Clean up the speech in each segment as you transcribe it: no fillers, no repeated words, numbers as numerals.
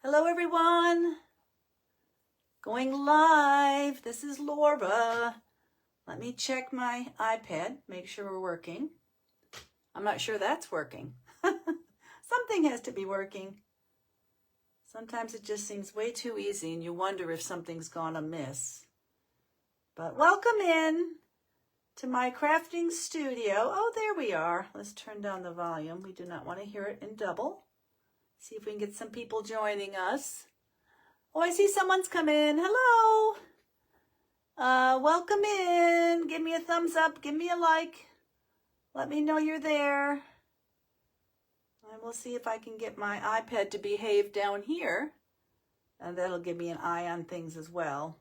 Hello, everyone. Going live. This is Laura. Let me check my iPad, make sure we're working. I'm not sure that's working. Something has to be working. Sometimes it just seems way too easy and you wonder if something's gone amiss. But welcome in to my crafting studio. Oh, there we are. Let's turn down the volume. We do not want to hear it in double. See if we can get some people joining us. Oh, I see someone's come in. Hello. Welcome in. Give me a thumbs up. Give me a like. Let me know you're there. I will see if I can get my iPad to behave down here. And that'll give me an eye on things as well.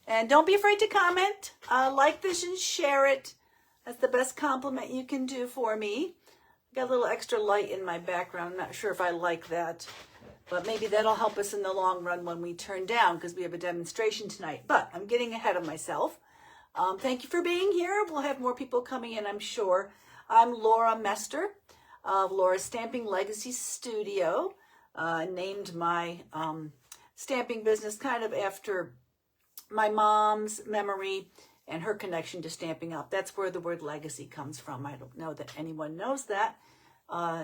And don't be afraid to comment. Like this and share it. That's the best compliment you can do for me. Got a little extra light in my background. I'm not sure if I like that. But maybe that'll help us in the long run when we turn down because we have a demonstration tonight. But I'm getting ahead of myself. Thank you for being here. We'll have more people coming in, I'm sure. I'm Laura Mester of Laura's Stamping Legacy Studio. Named my stamping business kind of after my mom's memory and her connection to Stampin' Up. That's where the word legacy comes from. I don't know that anyone knows that.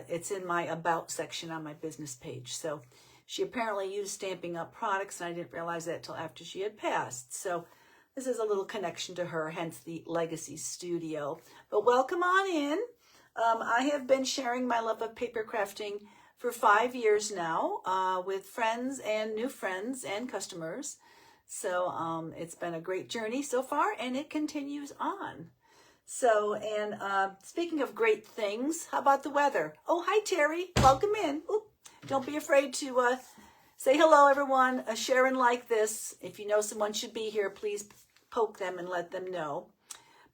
It's in my About section on my business page. So she apparently used Stampin' Up products, and I didn't realize that till after she had passed. So this is a little connection to her, hence the Legacy Studio. But welcome on in. I have been sharing my love of paper crafting for 5 years now with friends and new friends and customers. So it's been a great journey so far, and it continues on. So, and speaking of great things, how about the weather? Oh, hi, Terry. Welcome in. Ooh, don't be afraid to say hello, everyone. Share and like this. If you know someone should be here, please poke them and let them know.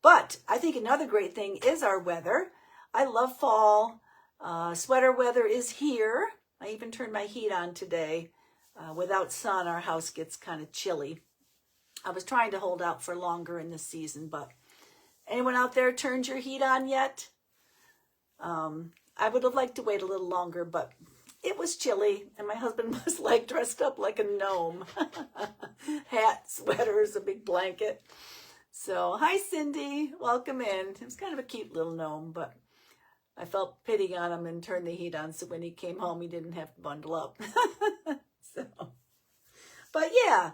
But I think another great thing is our weather. I love fall. Sweater weather is here. I even turned my heat on today. Without sun, our house gets kind of chilly. I was trying to hold out for longer in this season, but anyone out there turned your heat on yet? I would have liked to wait a little longer, but it was chilly, and my husband was like dressed up like a gnome. Hat, sweaters, a big blanket. So, hi, Cindy. Welcome in. It was kind of a cute little gnome, but I felt pity on him and turned the heat on, so when he came home, he didn't have to bundle up. So, but yeah,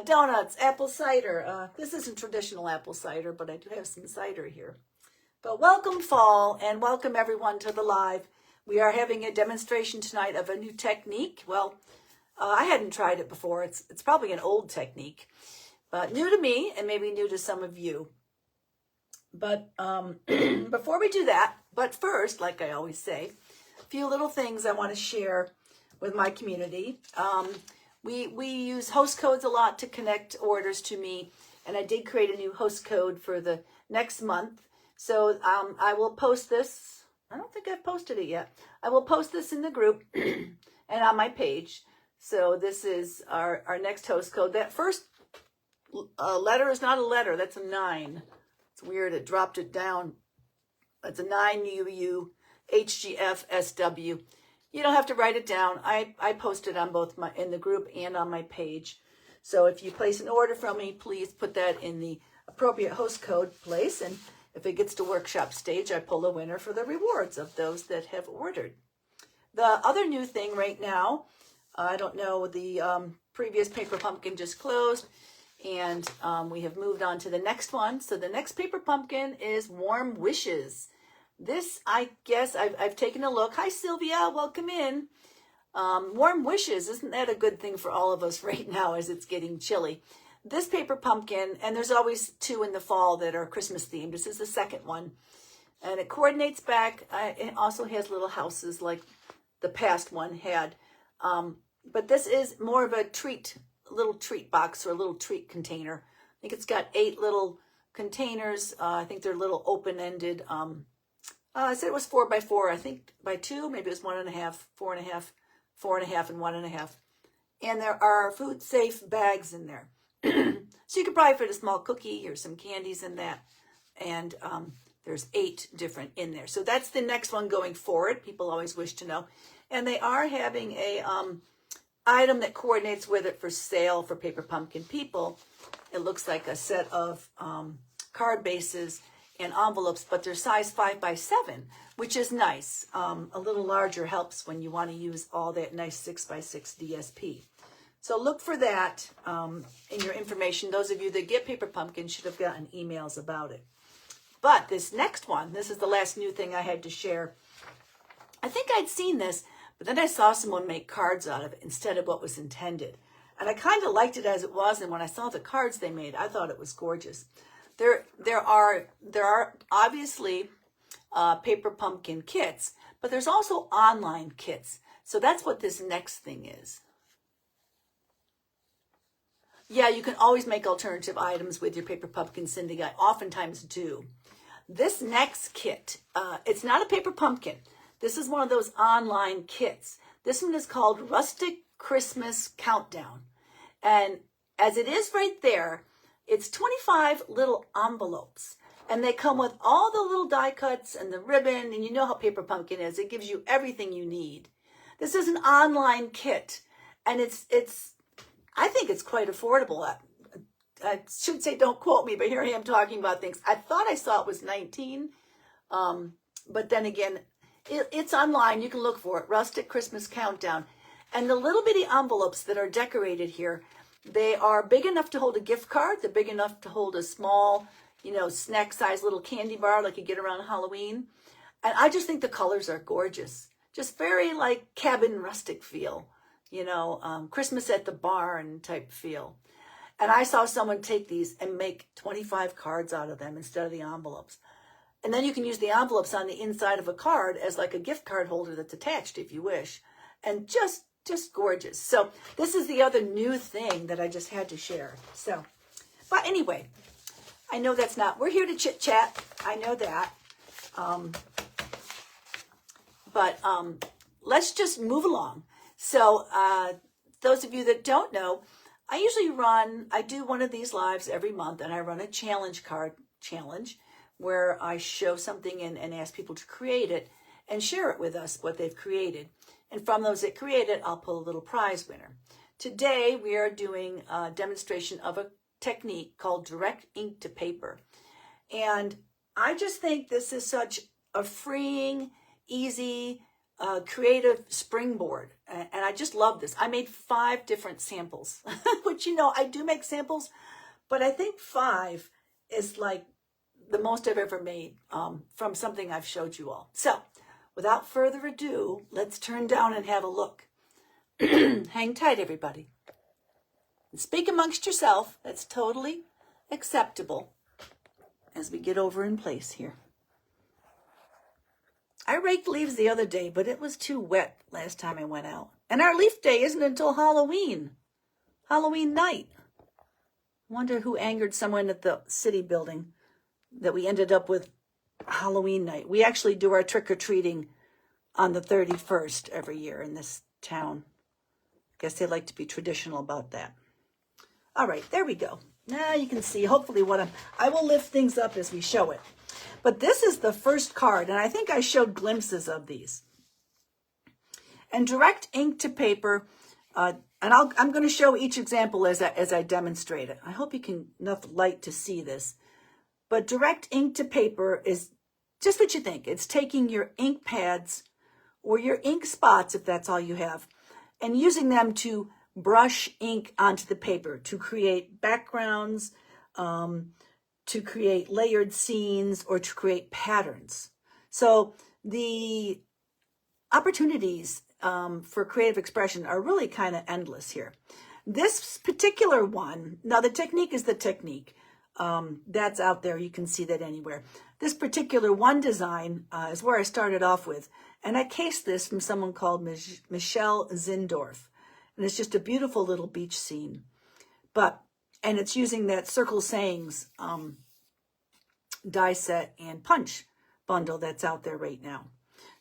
donuts, apple cider. This isn't traditional apple cider, but I do have some cider here. But welcome fall, and welcome everyone to the live. We are having a demonstration tonight of a new technique. Well, I hadn't tried it before. It's probably an old technique, but new to me and maybe new to some of you. But before we do that, but first, like I always say, a few little things I want to share with my community. We use host codes a lot to connect orders to me, and I did create a new host code for the next month. So I will post this. I don't think I've posted it yet. I will post this in the group and on my page. So this is our next host code. That first letter is not a letter. That's a 9. It's weird. It dropped it down. It's a 9UU HGFSW. You don't have to write it down. I post it on both in the group and on my page. So if you place an order from me, please put that in the appropriate host code place. And if it gets to workshop stage, I pull a winner for the rewards of those that have ordered. The other new thing right now, I don't know, the previous Paper Pumpkin just closed, and we have moved on to the next one. So the next Paper Pumpkin is Warm Wishes. This, I guess, I've taken a look. Hi, Sylvia. Welcome in. Warm Wishes. Isn't that a good thing for all of us right now as it's getting chilly? This Paper Pumpkin, and there's always 2 in the fall that are Christmas themed. This is the second one. And it coordinates back. It also has little houses like the past one had. But this is more of a little treat box or a little treat container. I think it's got 8 little containers. I think they're little open-ended. I said it was 4 by 4. I think by 2, maybe it was 1.5, 4.5, 4.5, and 1.5. And there are food safe bags in there. So you could probably fit a small cookie or some candies in that. And there's 8 different in there. So that's the next one going forward. People always wish to know. And they are having a item that coordinates with it for sale for Paper Pumpkin people. It looks like a set of card bases and envelopes, but they're size 5x7, which is nice. A little larger helps when you want to use all that nice 6x6 DSP. So look for that in your information. Those of you that get Paper Pumpkin should have gotten emails about it. But this next one, this is the last new thing I had to share. I think I'd seen this, but then I saw someone make cards out of it instead of what was intended. And I kind of liked it as it was, and when I saw the cards they made, I thought it was gorgeous. There are obviously Paper Pumpkin kits, but there's also online kits. So that's what this next thing is. Yeah, you can always make alternative items with your Paper Pumpkin, Cindy. I oftentimes do. This next kit, it's not a Paper Pumpkin. This is one of those online kits. This one is called Rustic Christmas Countdown. And as it is right there, it's 25 little envelopes. And they come with all the little die cuts and the ribbon. And you know how Paper Pumpkin is. It gives you everything you need. This is an online kit. And I think it's quite affordable. I should say, don't quote me, but here I am talking about things. I thought I saw it was $19. But then again, it's online. You can look for it. Rustic Christmas Countdown. And the little bitty envelopes that are decorated here, they are big enough to hold a gift card. They're big enough to hold a small, snack-sized little candy bar like you get around Halloween. And I just think the colors are gorgeous. Just very like cabin rustic feel, Christmas at the barn type feel. And I saw someone take these and make 25 cards out of them instead of the envelopes. And then you can use the envelopes on the inside of a card as like a gift card holder that's attached if you wish. And just gorgeous. So this is the other new thing that I just had to share. So, but anyway, I know that's not, we're here to chit chat. I know that. But let's just move along. So those of you that don't know, I do one of these lives every month, and I run a challenge card challenge where I show something and ask people to create it and share it with us, what they've created. And from those that create it, I'll pull a little prize winner. Today, we are doing a demonstration of a technique called direct ink to paper. And I just think this is such a freeing, easy, creative springboard. And I just love this. I made 5 different samples, which, I do make samples, but I think 5 is like the most I've ever made from something I've showed you all. So without further ado, let's turn down and have a look. Hang tight, everybody. And speak amongst yourself. That's totally acceptable as we get over in place here. I raked leaves the other day, but it was too wet last time I went out. And our leaf day isn't until Halloween night. Wonder who angered someone at the city building that we ended up with Halloween night. We actually do our trick-or-treating on the 31st every year in this town. Guess they like to be traditional about that. All right, there we go. Now you can see hopefully I will lift things up as we show it. But this is the first card, and I think I showed glimpses of these. And direct ink to paper, and I'm going to show each example as I demonstrate it. I hope you can enough light to see this. But direct ink to paper is just what you think. It's taking your ink pads or your ink spots, if that's all you have, and using them to brush ink onto the paper to create backgrounds, to create layered scenes, or to create patterns. So the opportunities for creative expression are really kind of endless here. This particular one, now the technique is the technique. That's out there. You can see that anywhere. This particular one design is where I started off with. And I cased this from someone called Michelle Zindorf. And it's just a beautiful little beach scene. And it's using that Circle Sayings die set and punch bundle that's out there right now.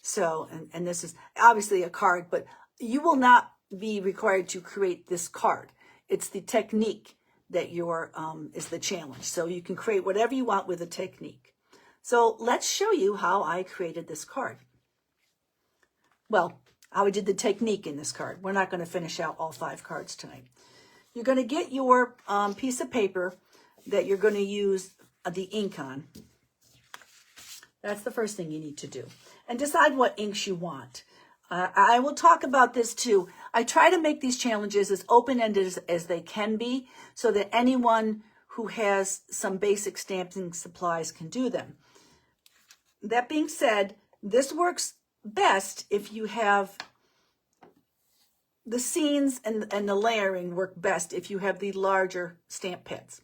So, and this is obviously a card, but you will not be required to create this card. It's the technique that is the challenge. So you can create whatever you want with a technique. So let's show you how I created this card. Well, how we did the technique in this card. We're not going to finish out all 5 cards tonight. You're going to get your piece of paper that you're going to use the ink on. That's the first thing you need to do. And decide what inks you want. I will talk about this too. I try to make these challenges as open-ended as they can be so that anyone who has some basic stamping supplies can do them. That being said, this works best if you have the scenes and the layering work best if you have the larger stamp pads.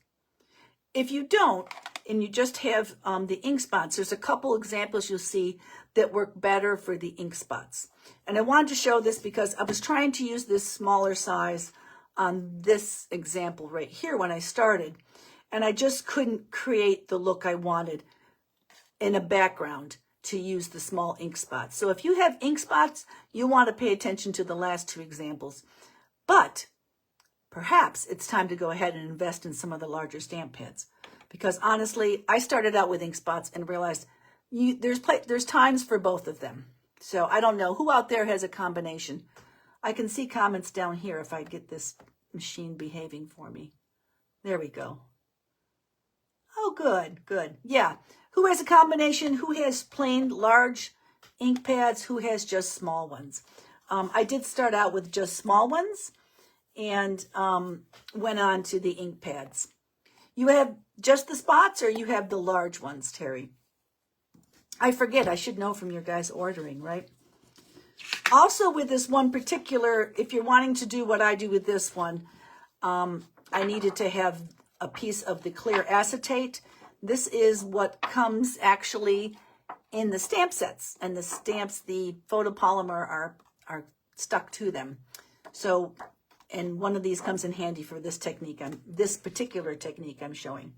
If you don't, and you just have the ink spots, there's a couple examples you'll see that work better for the ink spots. And I wanted to show this because I was trying to use this smaller size on this example right here when I started, and I just couldn't create the look I wanted in a background to use the small ink spots. So if you have ink spots, you want to pay attention to the last 2 examples. But perhaps it's time to go ahead and invest in some of the larger stamp pads. Because honestly, I started out with ink spots and realized there's times for both of them. So I don't know who out there has a combination. I can see comments down here if I get this machine behaving for me. There we go. Oh, good, good. Yeah. Who has a combination? Who has plain large ink pads? Who has just small ones? I did start out with just small ones and went on to the ink pads. You have just the spots or you have the large ones, Terry? I forget. I should know from your guys ordering, right? Also with this one particular, if you're wanting to do what I do with this one, I needed to have a piece of the clear acetate. This is what comes actually in the stamp sets, and the stamps, the photopolymer are stuck to them. So, and one of these comes in handy for this technique, this particular technique I'm showing.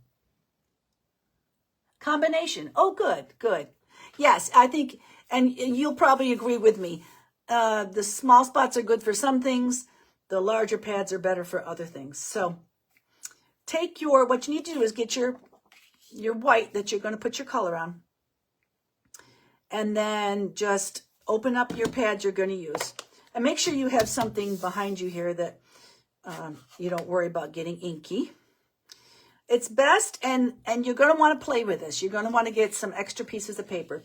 Combination. Oh, good, good. Yes, I think, and you'll probably agree with me, the small spots are good for some things. The larger pads are better for other things. So take what you need to do is get your white that you're going to put your color on. And then just open up your pads you're going to use. And make sure you have something behind you here that you don't worry about getting inky. It's best, and you're going to want to play with this. You're going to want to get some extra pieces of paper.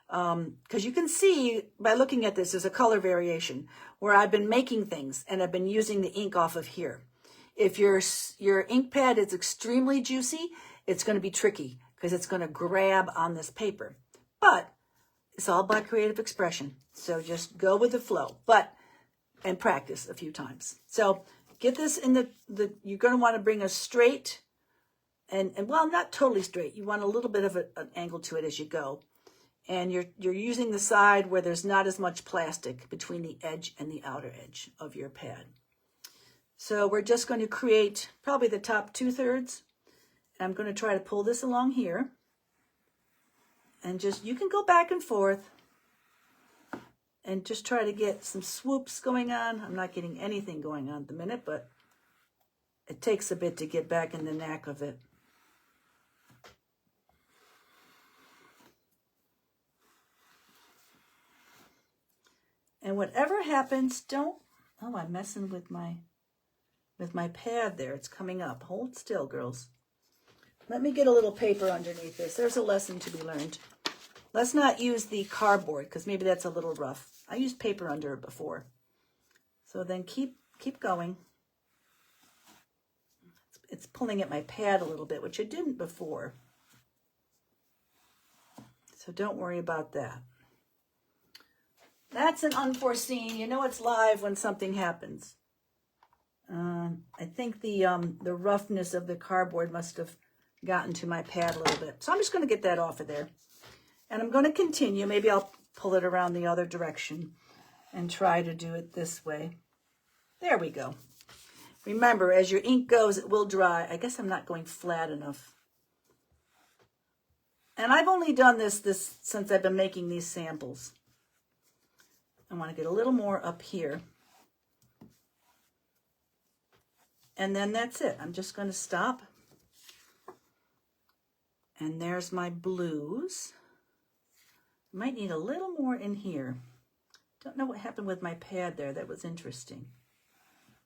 Because you can see by looking at this, there's a color variation where I've been making things and I've been using the ink off of here. If your ink pad is extremely juicy, it's going to be tricky because it's going to grab on this paper. But it's all about creative expression. So just go with the flow, and practice a few times. So get this in you're going to want to bring a straight and well, not totally straight. You want a little bit of an angle to it as you go. And you're using the side where there's not as much plastic between the edge and the outer edge of your pad. So we're just going to create probably the top 2/3. I'm going to try to pull this along here. And you can go back and forth and just try to get some swoops going on. I'm not getting anything going on at the minute, but it takes a bit to get back in the knack of it. And whatever happens, I'm messing with my pad there. It's coming up. Hold still, girls. Let me get a little paper underneath this. There's a lesson to be learned. Let's not use the cardboard because maybe that's a little rough. I used paper under it before. So then keep going. It's pulling at my pad a little bit, which it didn't before. So don't worry about that. That's an unforeseen. You know it's live when something happens. I think the roughness of the cardboard must have gotten to my pad a little bit. So I'm just going to get that off of there. And I'm going to continue. Maybe I'll pull it around the other direction and try to do it this way. There we go. Remember, as your ink goes, it will dry. I guess I'm not going flat enough. And I've only done this since I've been making these samples. I want to get a little more up here. And then that's it. I'm just going to stop. And there's my blues. Might need a little more in here Don't know what happened with my pad there. That was interesting.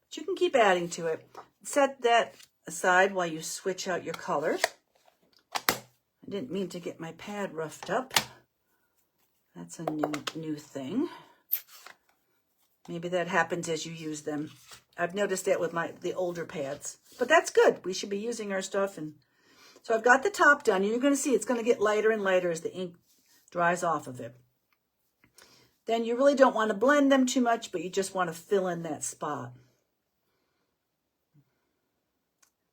But you can keep adding to it. Set that aside while you switch out your color. I didn't mean to get my pad roughed up. That's a new thing. Maybe that happens as you use them. I've noticed that with the older pads. But that's good. We should be using our stuff. And so I've got the top done. And you're going to see it's going to get lighter and lighter as the ink dries off of it. Then you really don't want to blend them too much, but you just want to fill in that spot.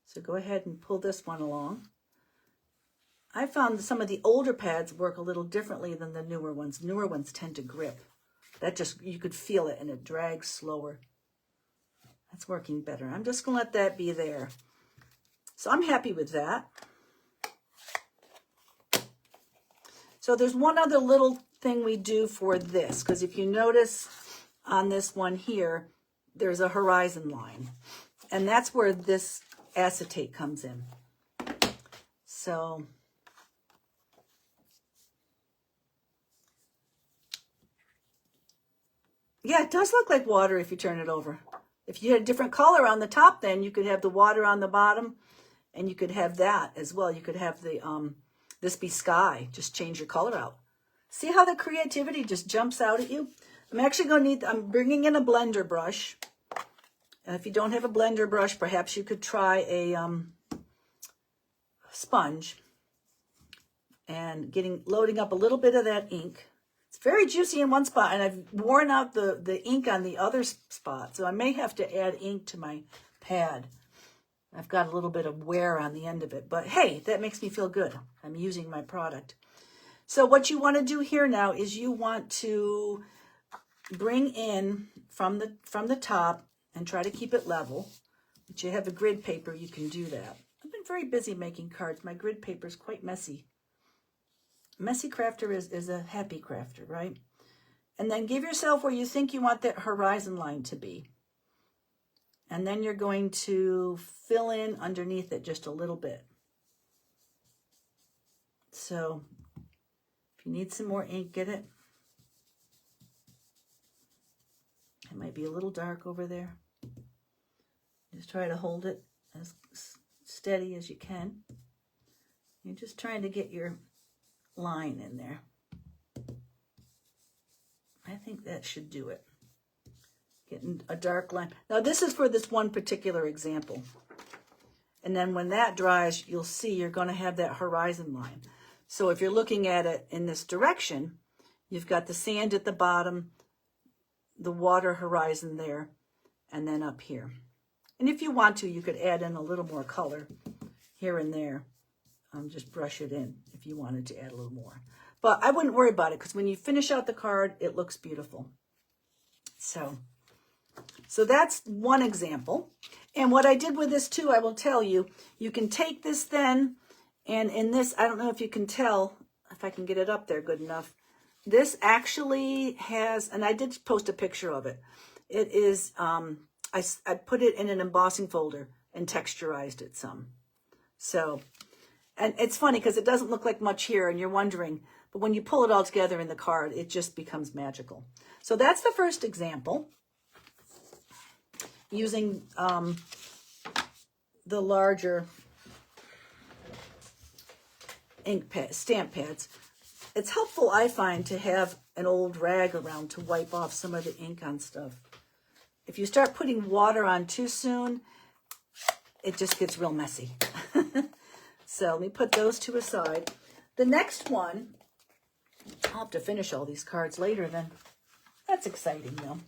So go ahead and pull this one along. I found some of the older pads work a little differently than the newer ones. Newer ones tend to grip. That just, you could feel it and it drags slower. That's working better. I'm just going to let that be there. So I'm happy with that. So there's one other little thing we do for this, because if you notice on this one here, there's a horizon line. And that's where this acetate comes in. So yeah, it does look like water if you turn it over. If you had a different color on the top, then you could have the water on the bottom, and you could have that as well. You could have the this be sky. Just change your color out. See how the creativity just jumps out at you? I'm actually going to need, I'm bringing in a blender brush. And if you don't have a blender brush, perhaps you could try a sponge and loading up a little bit of that ink. It's very juicy in one spot, and I've worn out the ink on the other spot, so I may have to add ink to my pad. I've got a little bit of wear on the end of it, but hey, that makes me feel good. I'm using my product. So what you want to do here now is you want to bring in from the top and try to keep it level. If you have a grid paper, you can do that. I've been very busy making cards. My grid paper is quite messy. Messy crafter is a happy crafter, right? And then give yourself where you think you want that horizon line to be. And then you're going to fill in underneath it just a little bit. So if you need some more ink, get it. It might be a little dark over there. Just try to hold it as steady as you can. You're just trying to get your line in there. I think that should do it. Getting a dark line. Now this is for this one particular example. And then when that dries, you'll see you're going to have that horizon line. So if you're looking at it in this direction, you've got the sand at the bottom, the water horizon there, and then up here. And if you want to, you could add in a little more color here and there. Just brush it in if you wanted to add a little more. But I wouldn't worry about it, because when you finish out the card, it looks beautiful. So that's one example. And what I did with this too, I will tell you, you can take this then, and in this, I don't know if you can tell, if I can get it up there good enough. This actually has, and I did post a picture of it. It is, I put it in an embossing folder and texturized it some. So, and it's funny because it doesn't look like much here and you're wondering, but when you pull it all together in the card, it just becomes magical. So that's the first example, using the larger ink pad, stamp pads. It's helpful, I find, to have an old rag around to wipe off some of the ink on stuff. If you start putting water on too soon, it just gets real messy. So let me put those two aside. The next one, I'll have to finish all these cards later then. That's exciting though.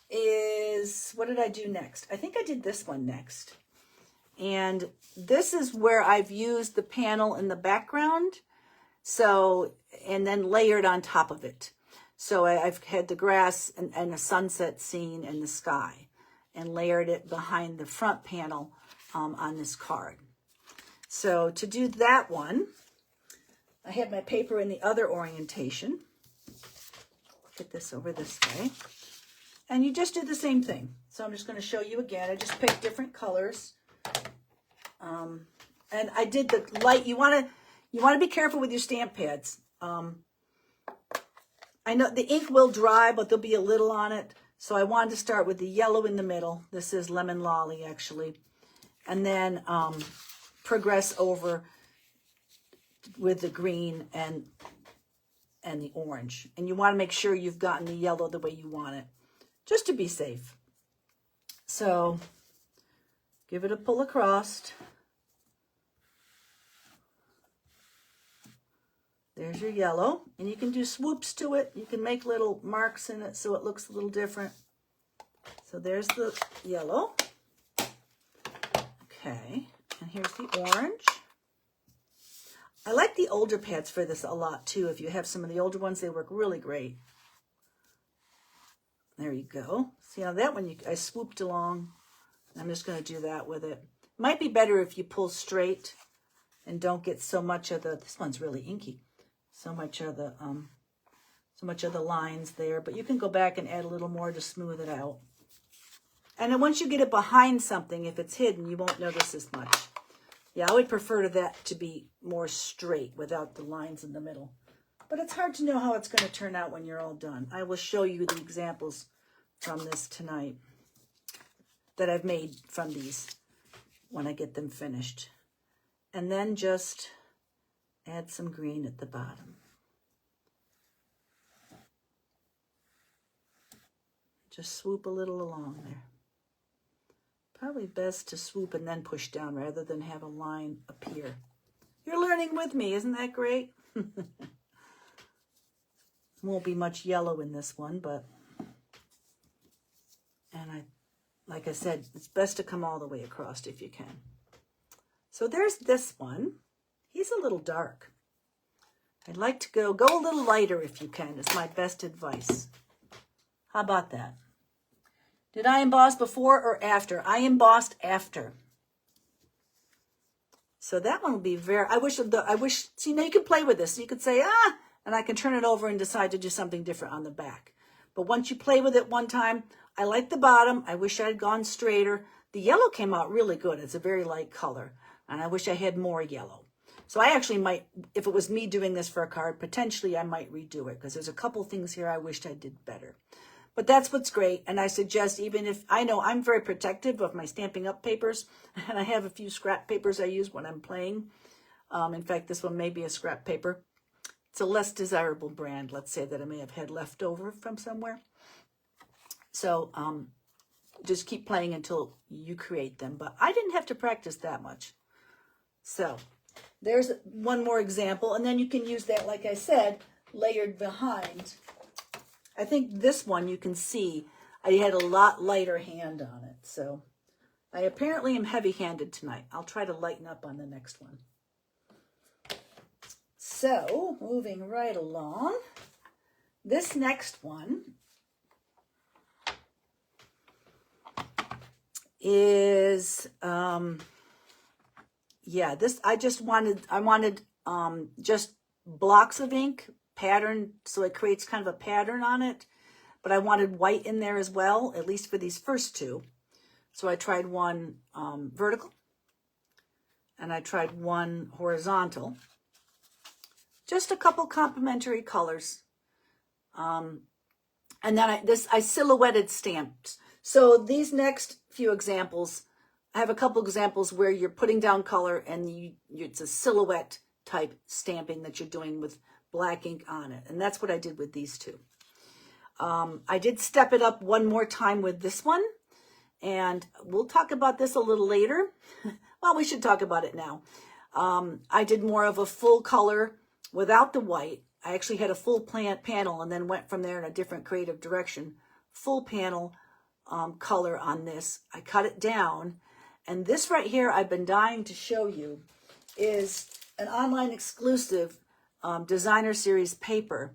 Is, what did I do next? I think I did this one next. And this is where I've used the panel in the background. So, and then layered on top of it. So I've had the grass and a sunset scene and the sky, and layered it behind the front panel on this card. So to do that one, I have my paper in the other orientation. Get this over this way. And you just do the same thing. So I'm just going to show you again. I just picked different colors. And I did the light. You want to be careful with your stamp pads. I know the ink will dry, but there'll be a little on it. So I wanted to start with the yellow in the middle. This is Lemon Lolly, actually. And then progress over with the green and the orange. And you want to make sure you've gotten the yellow the way you want it, just to be safe. So give it a pull across. There's your yellow, and you can do swoops to it. You can make little marks in it so it looks a little different. So there's the yellow. Okay, and here's the orange. I like the older pads for this a lot too. If you have some of the older ones, they work really great. There you go. See how that one I swooped along. I'm just going to do that with it. Might be better if you pull straight and don't get so much of the, this one's really inky. So much of the lines there, but you can go back and add a little more to smooth it out. And then once you get it behind something, if it's hidden, you won't notice as much. Yeah, I would prefer that to be more straight without the lines in the middle. But it's hard to know how it's going to turn out when you're all done. I will show you the examples from this tonight that I've made from these when I get them finished. And then just add some green at the bottom. Just swoop a little along there. Probably best to swoop and then push down rather than have a line appear. You're learning with me, isn't that great? Won't be much yellow in this one, but, and like I said, it's best to come all the way across if you can. So there's this one. He's a little dark. I'd like to go a little lighter if you can. It's my best advice. How about that? Did I emboss before or after? I embossed after. So that one will be very, see, now you can play with this. You could say, and I can turn it over and decide to do something different on the back. But once you play with it one time, I like the bottom. I wish I had gone straighter. The yellow came out really good. It's a very light color. And I wish I had more yellow. So I actually might, if it was me doing this for a card, potentially I might redo it because there's a couple things here I wished I did better. But that's what's great. And I suggest, even if, I know I'm very protective of my Stampin' Up! Papers, and I have a few scrap papers I use when I'm playing. In fact, this one may be a scrap paper. It's a less desirable brand, let's say, that I may have had left over from somewhere. So just keep playing until you create them. But I didn't have to practice that much. So there's one more example. And then you can use that, like I said, layered behind. I think this one you can see I had a lot lighter hand on it. So I apparently am heavy-handed tonight. I'll try to lighten up on the next one. So moving right along, this next one is, yeah, this, I wanted just blocks of ink, pattern, so it creates kind of a pattern on it, but I wanted white in there as well, at least for these first two. So I tried one vertical, and I tried one horizontal. Just a couple complementary colors. And then I silhouetted stamps. So these next few examples, I have a couple examples where you're putting down color and it's a silhouette type stamping that you're doing with black ink on it. And that's what I did with these two. I did step it up one more time with this one. And we'll talk about this a little later. Well, we should talk about it now. I did more of a full color without the white. I actually had a full panel and then went from there in a different creative direction. Full panel color on this. I cut it down. And this right here I've been dying to show you is an online exclusive designer series paper.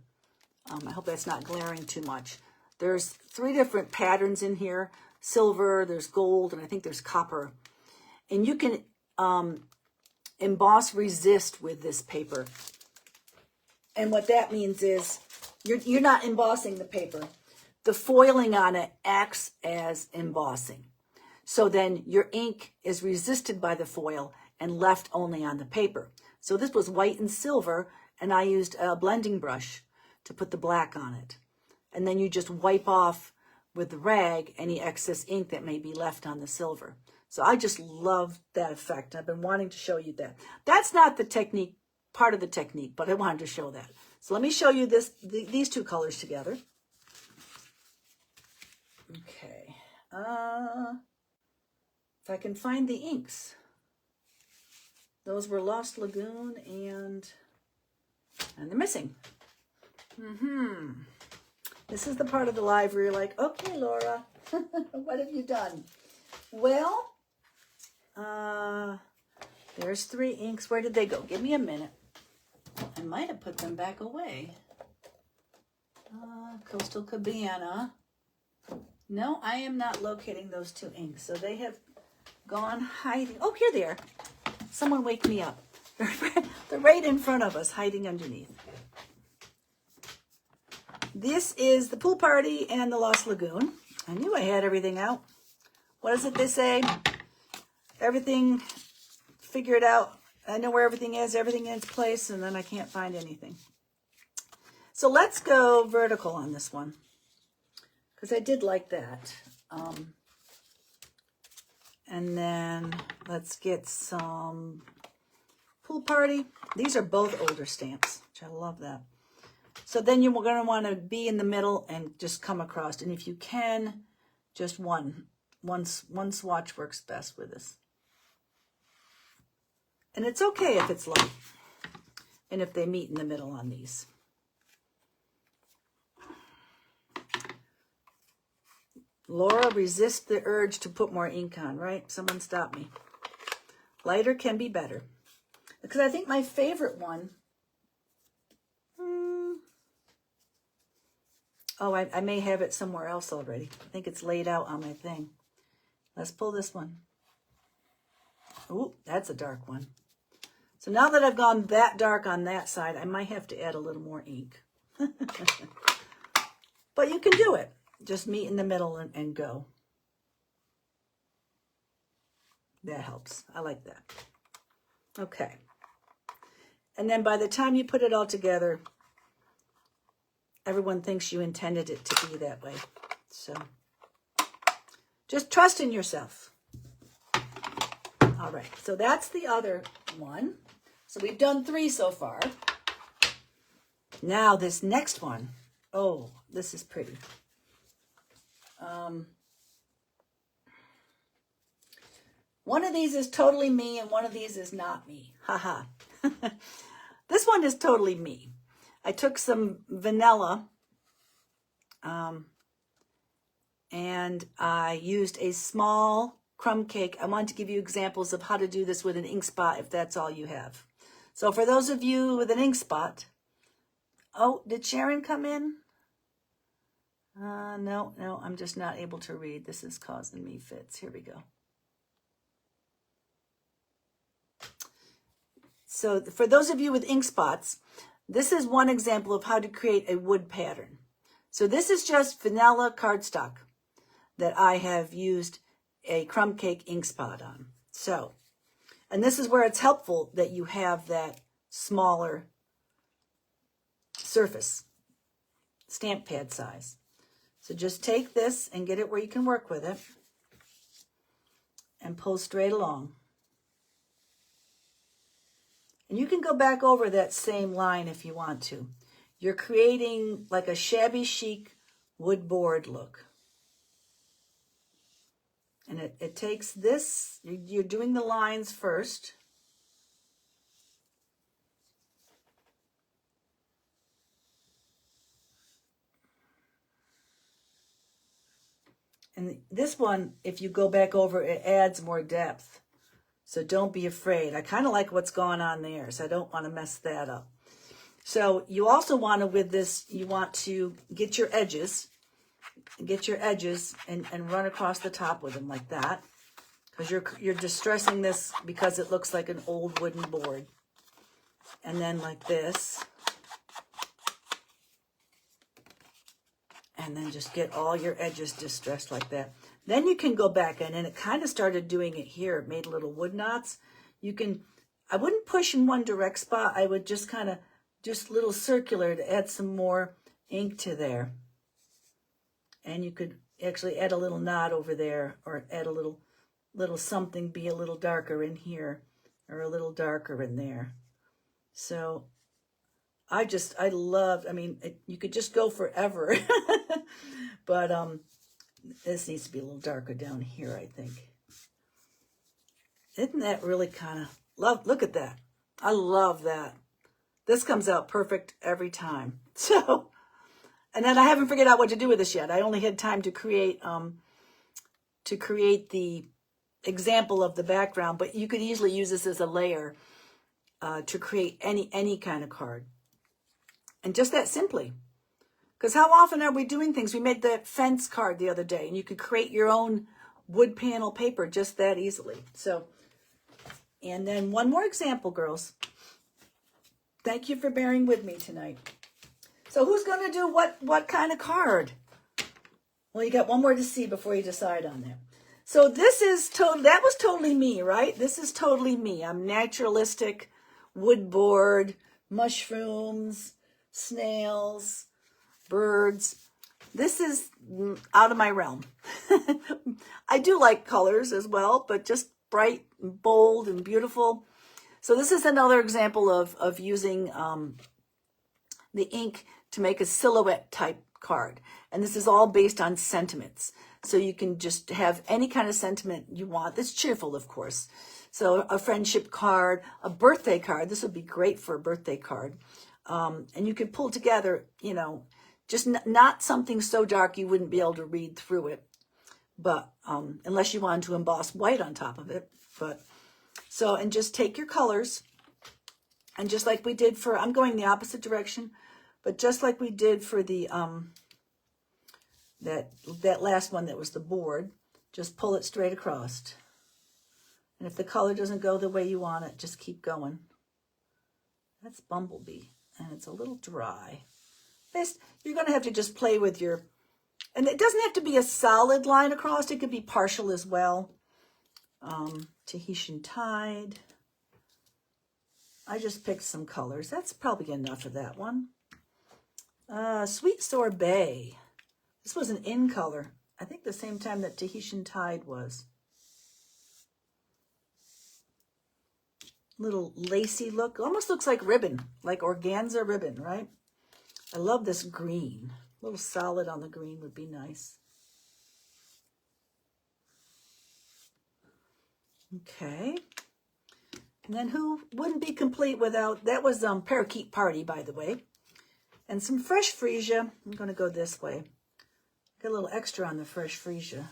I hope that's not glaring too much. There's 3 different patterns in here. Silver, there's gold, and I think there's copper. And you can emboss resist with this paper. And what that means is you're not embossing the paper. The foiling on it acts as embossing. So then your ink is resisted by the foil and left only on the paper. So this was white and silver, and I used a blending brush to put the black on it. And then you just wipe off with the rag any excess ink that may be left on the silver. So I just love that effect. I've been wanting to show you that. That's not the technique, part of the technique, but I wanted to show that. So let me show you these two colors together. Okay. If I can find the inks. Those were Lost Lagoon and they're missing. This is the part of the live where you're like, okay, Laura, what have you done? Well, there's 3 inks. Where did they go? Give me a minute. I might have put them back away. Coastal Cabana. No, I am not locating those 2 inks. So they have gone hiding. Oh, here they are. Someone wake me up. They're right in front of us, hiding underneath. This is the Pool Party and the Lost Lagoon. I knew I had everything out. What is it they say? Everything figured out. I know where everything is, everything in its place, and then I can't find anything. So let's go vertical on this one, because I did like that. And then let's get some Pool Party. These are both older stamps, which I love that. So then you're going to want to be in the middle and just come across. And if you can, just one swatch works best with this. And it's okay if it's light and if they meet in the middle on these. Laura, resist the urge to put more ink on, right? Someone stop me. Lighter can be better. Because I think my favorite one, oh, I may have it somewhere else already. I think it's laid out on my thing. Let's pull this one. Ooh, that's a dark one. So now that I've gone that dark on that side, I might have to add a little more ink. But you can do it. Just meet in the middle and go. That helps. I like that. Okay. And then by the time you put it all together, everyone thinks you intended it to be that way. So just trust in yourself. All right. So that's the other one. So we've done 3 so far. Now this next one. Oh, this is pretty. One of these is totally me and one of these is not me. Haha. This one is totally me. I took some vanilla and I used a small crumb cake. I wanted to give you examples of how to do this with an ink spot if that's all you have. So for those of you with an ink spot, oh, did Sharon come in? No, I'm just not able to read. This is causing me fits. Here we go. So for those of you with ink spots, this is one example of how to create a wood pattern. So this is just vanilla cardstock that I have used a crumb cake ink spot on. So, and this is where it's helpful that you have that smaller surface, stamp pad size. So just take this and get it where you can work with it and pull straight along. And you can go back over that same line if you want to. You're creating like a shabby chic wood board look. And it takes this, you're doing the lines first. And this one, if you go back over, it adds more depth. So don't be afraid. I kind of like what's going on there, so I don't want to mess that up. So you also want to, with this, you want to get your edges and run across the top with them like that. Because you're distressing this because it looks like an old wooden board. And then like this. And then just get all your edges distressed like that. Then you can go back in, and it kind of started doing it here. It made little wood knots. You can, I wouldn't push in one direct spot. I would just kind of just little circular to add some more ink to there. And you could actually add a little knot over there, or add a little something, be a little darker in here, or a little darker in there. So I love, I mean, you could just go forever. But this needs to be a little darker down here, I think. Isn't that really kind of, look at that. I love that. This comes out perfect every time. So, and then I haven't figured out what to do with this yet. I only had time to create the example of the background, but you could easily use this as a layer to create any kind of card. And just that simply. Because how often are we doing things? We made the fence card the other day, and you could create your own wood panel paper just that easily. So, and then one more example, girls. Thank you for bearing with me tonight. So who's going to do what kind of card? Well, you got one more to see before you decide on that. So this is that was totally me, right? This is totally me. I'm naturalistic, wood board, mushrooms, snails, birds. This is out of my realm. I do like colors as well, but just bright and bold and beautiful. So this is another example of using the ink to make a silhouette type card. And this is all based on sentiments. So you can just have any kind of sentiment you want. That's cheerful, of course. So a friendship card, a birthday card. This would be great for a birthday card. And you could pull together, you know, just not something so dark you wouldn't be able to read through it. But unless you wanted to emboss white on top of it. But so, and just take your colors. And just like we did for, I'm going the opposite direction. But just like we did for the that last one that was the board, just pull it straight across. And if the color doesn't go the way you want it, just keep going. That's Bumblebee, and it's a little dry. You're going to have to just play with your, and it doesn't have to be a solid line across. It could be partial as well. Tahitian Tide. I just picked some colors. That's probably enough of that one. Sweet Sorbet. This was an in color. I think the same time that Tahitian Tide was. Little lacy look. Almost looks like ribbon, like organza ribbon, right? I love this green. A little solid on the green would be nice. Okay. And then who wouldn't be complete without, that was Parakeet Party, by the way. And some fresh freesia. I'm going to go this way. Get a little extra on the fresh freesia.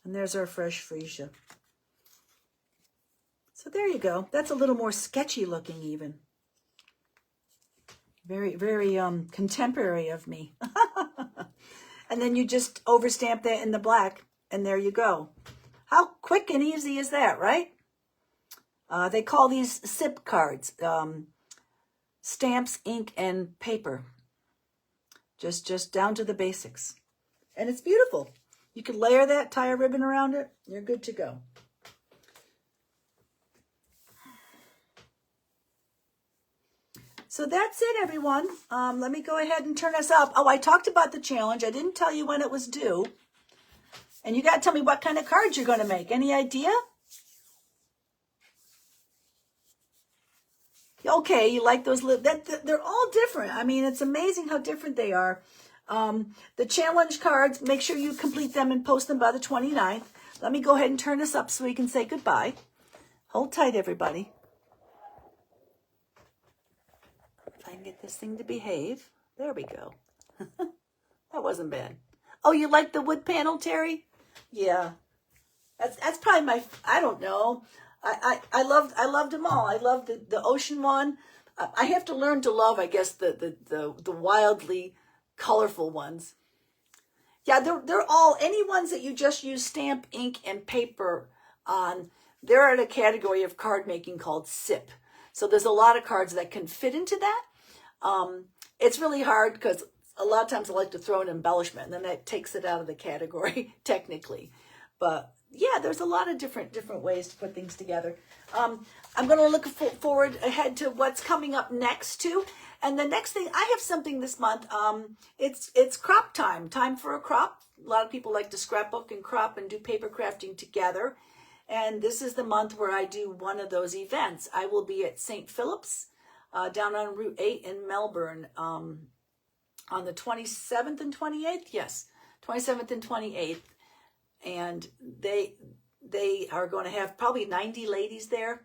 And there's our fresh freesia. So there you go. That's a little more sketchy looking even. Very, very contemporary of me. And then you just overstamp that in the black, and there you go. How quick and easy is that, right? They call these SIP cards, stamps, ink, and paper. Just down to the basics. And it's beautiful. You can layer that, tie a ribbon around it, you're good to go. So that's it, everyone. Let me go ahead and turn us up. Oh, I talked about the challenge. I didn't tell you when it was due. And you got to tell me what kind of cards you're going to make. Any idea? Okay, you like those? They're all different. I mean, it's amazing how different they are. The challenge cards, make sure you complete them and post them by the 29th. Let me go ahead and turn this up so we can say goodbye. Hold tight, everybody. If I can get this thing to behave. There we go. That wasn't bad. Oh, you like the wood panel, Terry? Yeah. That's probably my, I don't know. I loved them all. I loved the ocean one. I have to learn to love, I guess, the wildly colorful ones. Yeah, they're all, any ones that you just use stamp, ink, and paper on, they're in a category of card making called SIP. So there's a lot of cards that can fit into that. It's really hard because a lot of times I like to throw an embellishment and then that takes it out of the category technically. But yeah, there's a lot of different ways to put things together. I'm going to look forward ahead to what's coming up next too. And the next thing, I have something this month. It's crop time for a crop. A lot of people like to scrapbook and crop and do paper crafting together. And this is the month where I do one of those events. I will be at St. Philip's down on Route 8 in Melbourne on the 27th and 28th. Yes, 27th and 28th. And they are going to have probably 90 ladies there.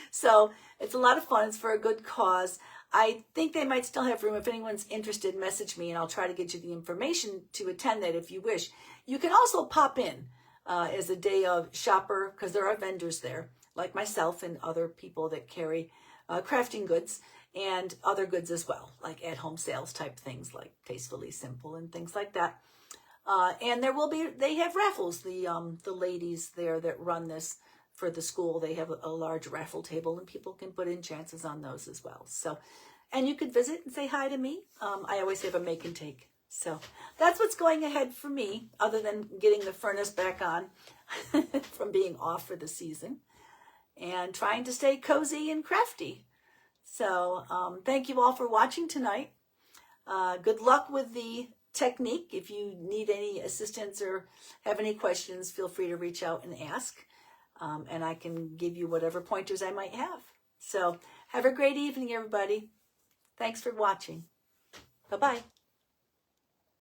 So it's a lot of fun. It's for a good cause. I think they might still have room. If anyone's interested, message me and I'll try to get you the information to attend that if you wish. You can also pop in as a day of shopper, because there are vendors there like myself and other people that carry crafting goods and other goods as well, like at-home sales type things like Tastefully Simple and things like that. And they have raffles. The ladies there that run this for the school, they have a large raffle table and people can put in chances on those as well. So, and you could visit and say hi to me. I always have a make and take. So that's what's going ahead for me, other than getting the furnace back on from being off for the season and trying to stay cozy and crafty. So thank you all for watching tonight. Good luck with the technique. If you need any assistance or have any questions, feel free to reach out and ask. And I can give you whatever pointers I might have. So have a great evening, everybody. Thanks for watching. Bye-bye.